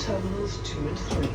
terminals 2 and 3.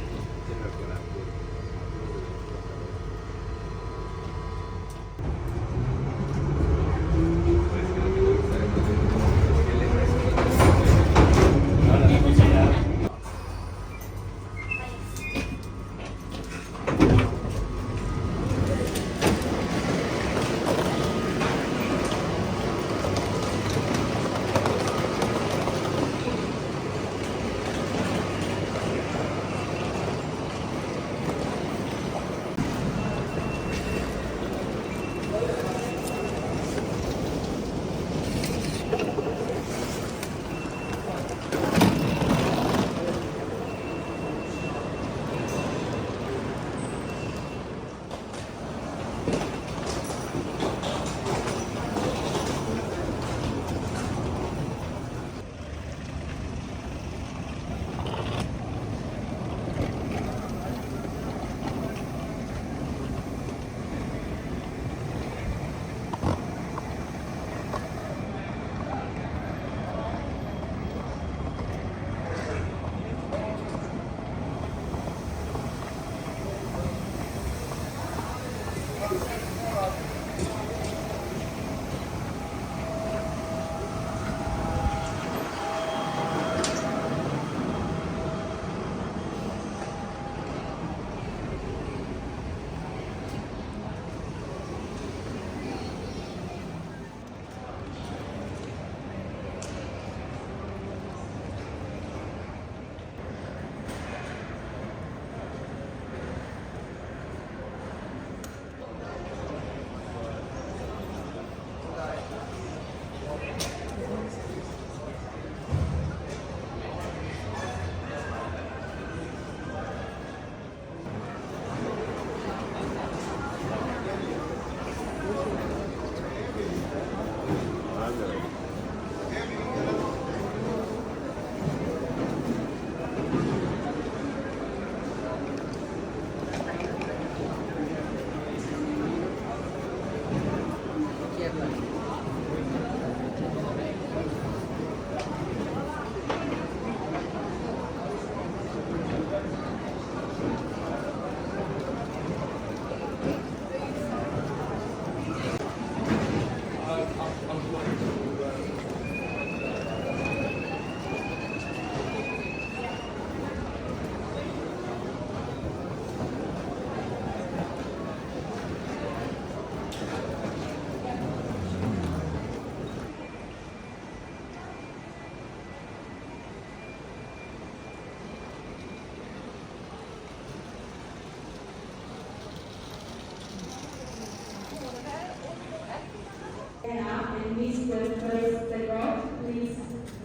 And Miss Wilfred Legrand, please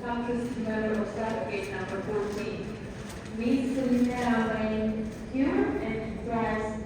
come to the member of staff gate number 14. Miss Selena Wayne here and Bryce.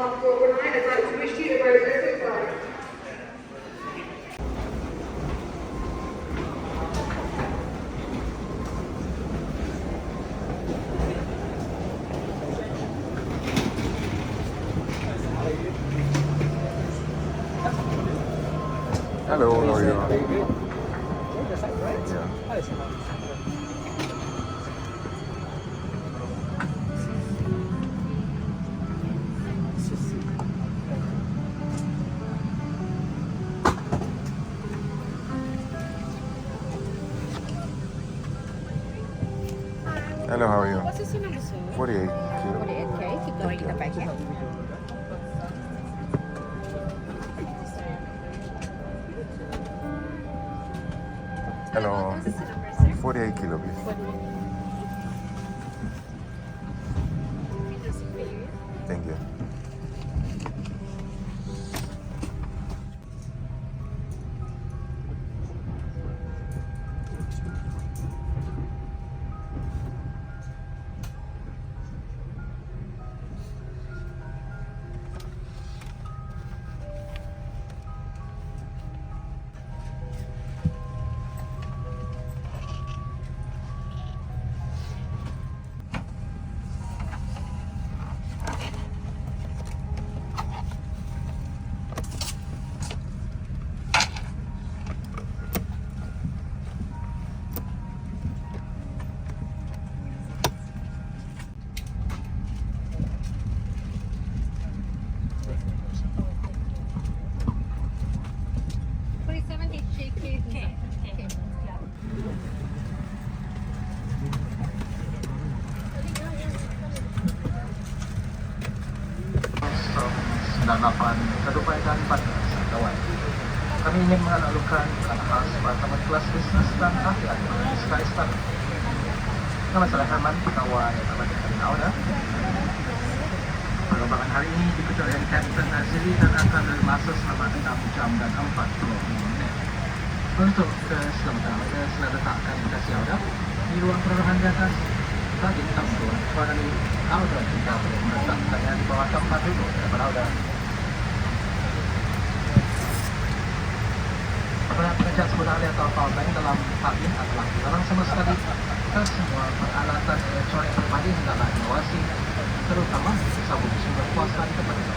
behalf of overnight, I'd like to wish you a very good flight. Hello, how are you? Yeah. Hello, how are you? What's the number, sir? 48 kilo. 48K. Keep going in the back, yeah? Hello. What's the number, sir? 48 kilo beef. Thank you. Danapan kadupayaan pada kawan. Kami ingin mengalukan khas pada kelas bisnes dan rakyat Sky Star. Nama saya Herman, kawan yang telah dikenal dah. Penerbangan hari ini diikuti oleh Captain Naziri dan akan bermasa selama 6 jam dan 40 minit. Untuk keselamatan anda, sila letakkan kasih anda di ruang penerbangan di atas. Bagi tambun, mengenai Auda kita boleh meletakkannya di bawah tempat duduk daripada Auda. Para pekerja sekolah atau kawasan dalam kabin adalah dilarang sama sekali semua peralatan elektronik pribadi hendaklah diawasi, terutama sabuk sumber kuasa di tempat itu.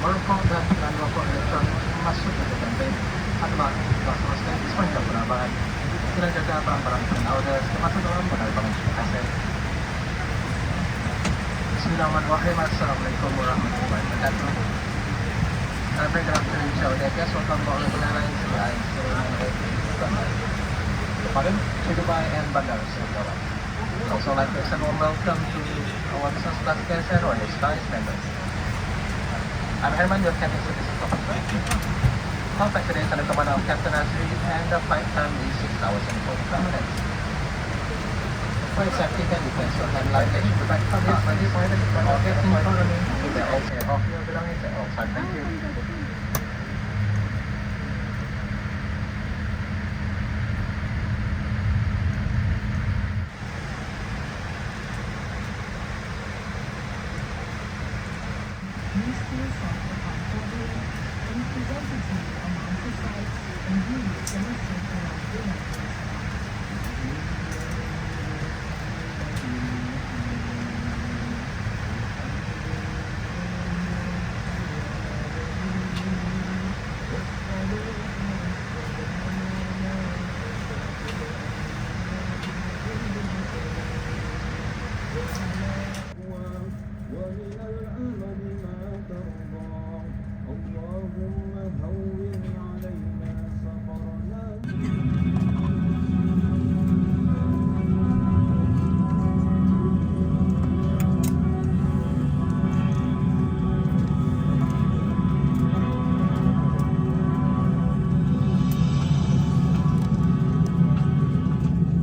Merokok dan rokok elektronik masuk ke dalam band adalah sama sekali di sepanjang penerbangan. Kita jaga barang-barang Auda termasuk dalam penerbangan kaset. Bismillahirrahmanirrahim. Assalamualaikum warahmatullahi wabarakatuh. Good afternoon, show deck. Yes, welcome to all the airlines. I am to Dubai and Bandar Singapore. I'd also like to extend a warm welcome to our business class guests and Royal Skies members. I'm Herman, your captain service officer. Contact today is under command of Captain Azri, and the flight time is 6 hours and 45 minutes. For safety and defense, your hand luggage to the back of the body side or get in front of me. Keep the all care of your belongings at all times. Thank you.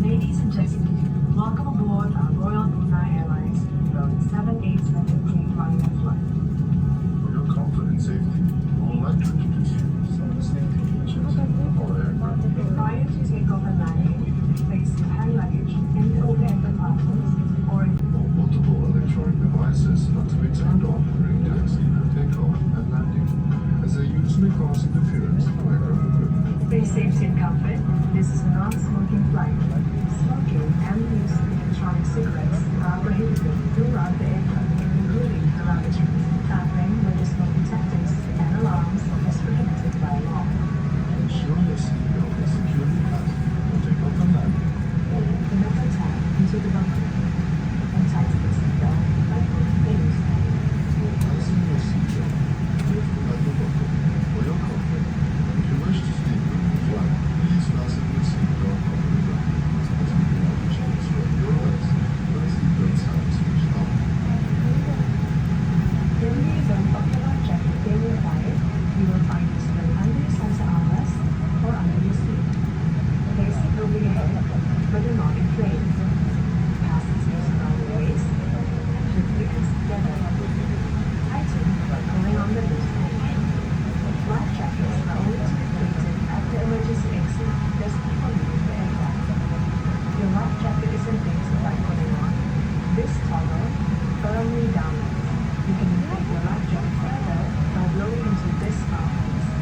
Ladies and gentlemen, welcome aboard our Royal Brunei Airlines Boeing 787 Dreamliner flight. For your comfort and safety, I would like to introduce you to some of the safety features of our aircraft. Prior to takeoff and landing, place your hand luggage in the overhead compartments or in Or multiple electronic devices not to be turned on during taxi. comfort, this is a non-smoking flight. Smoking and the use of electronic cigarettes are prohibited throughout the aircraft, including the lavatory. Tampering with the smoke detectors and alarms is prohibited by law. Ensure your seatbelt is securely fastened when take off the landing. The metal tab into the bunker and tighten the seatbelt by both fingers. Fasten your seatbelt. Lift the leather buckle for your comfort. If you wish to sleep with the flight, please fasten your seatbelt over the ground. As we do not change your rest when the seatbelt sign is switched on. In the event of your life jacket being required, you will find this strap under your center armrest or under your seat. Place it over your head, but do not inflate. Fasten this around your waist and clip the ends together. Tighten by pulling on the loose end. Life jackets are only to be fitted at the emergency exit just before leaving the aircraft. Your life jacket is inflated by pulling on this toggle firmly downwards. You can inflate your life jacket further by blowing into this armrest.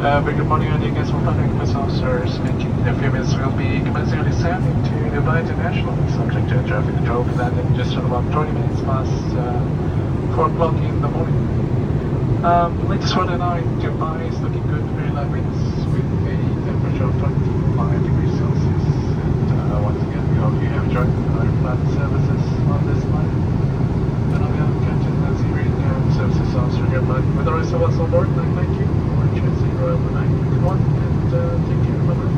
Very good morning, and you guys will find request officers making the females will be commencing descending to Dubai International, subject to traffic control for that in just about 20 minutes past 4 o'clock in the morning. Latest weather now in Dubai is looking good, very light winds with a temperature of 25 degrees Celsius. And once again, we hope you have enjoyed our flight services on this line. And I'm Captain Nancy Reed, services officer here, but with the rest of us on board, I'd like thank you for choosing Royal Brunei. Come on, and take care, bye-bye.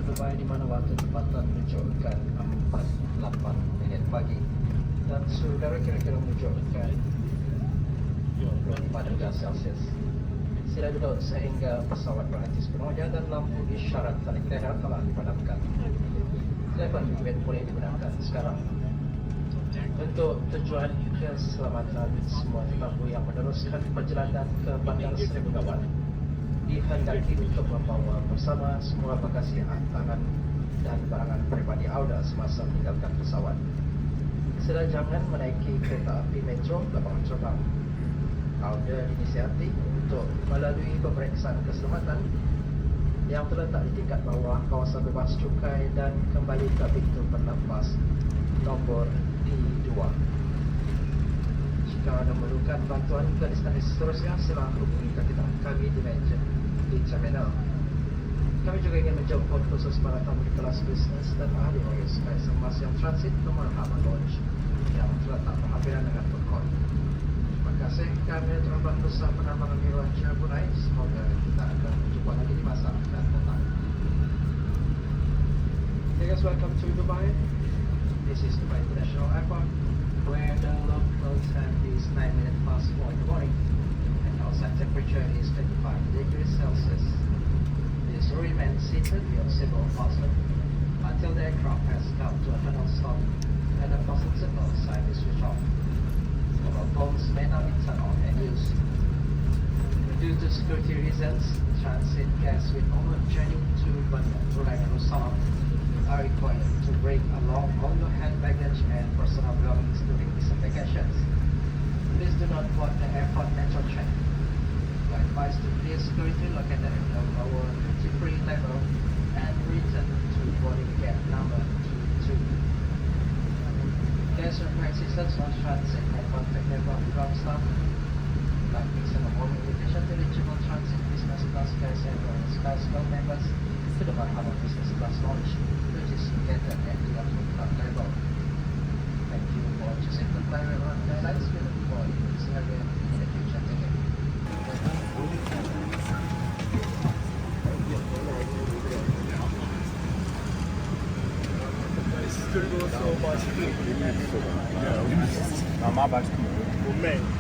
Dubai di mana waktu tempatan menunjukkan 4:08 pagi dan suhu udara kira-kira menunjukkan 25 darjah Celsius. Sila duduk sehingga pesawat berhenti sepenuhnya dan lampu isyarat tanda kira telah dipadamkan. Telefon bimbit boleh digunakan sekarang. Untuk tujuan keselamatan semua tetamu yang meneruskan perjalanan ke Bandar Seri Begawan dihendaki untuk membawa bersama semua bagasi hantaran dan barangan peribadi anda semasa meninggalkan pesawat. Sila jangan menaiki kereta api metro lapangan terbang. Anda dinasihati untuk melalui pemeriksaan keselamatan yang terletak di tingkat bawah kawasan bebas cukai dan kembali ke pintu berlepas nombor D2. Jika anda memerlukan bantuan ke instansi seterusnya, silakan hubungi kami di meja di terminal. Kami juga ingin menjemput khusus para tamu di kelas bisnes dan ahli waris Kaisar Mas yang transit ke Marhaba Lodge yang terletak berhampiran dengan food court. Terima kasih, kami terbang besar penerbangan Raja Brunei. Semoga kita akan berjumpa lagi di masa akan datang. Hey guys, welcome to Dubai. This is Dubai International Airport, where the local time is 9 minutes past 4 in the morning, and outside temperature is 25 degrees Celsius. Please remain seated with your seatbelt fastened until the aircraft has come to a final stop and the fasten signal sign is switched off. Mobile phones may not be turned on and used. Due to security reasons, transit guests with onward journey to Bandar Brunei Darussalam are required to bring along all your hand baggage and personal belongings during these vacations. Please do not board the airport metro train. You are advised to clear security located at the lower duty-free level and return to boarding gate number 22. Guests require assistance on transit and contact their ground staff. Like this and a warm invitation to eligible transit business class Care Center and Sky Slow members to the Macau Business Class launch, which is scheduled at the October level. Thank you for choosing to fly with Royal Airlines. We look forward to seeing you again in the future. Thank you.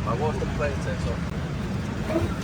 What was the plane test of?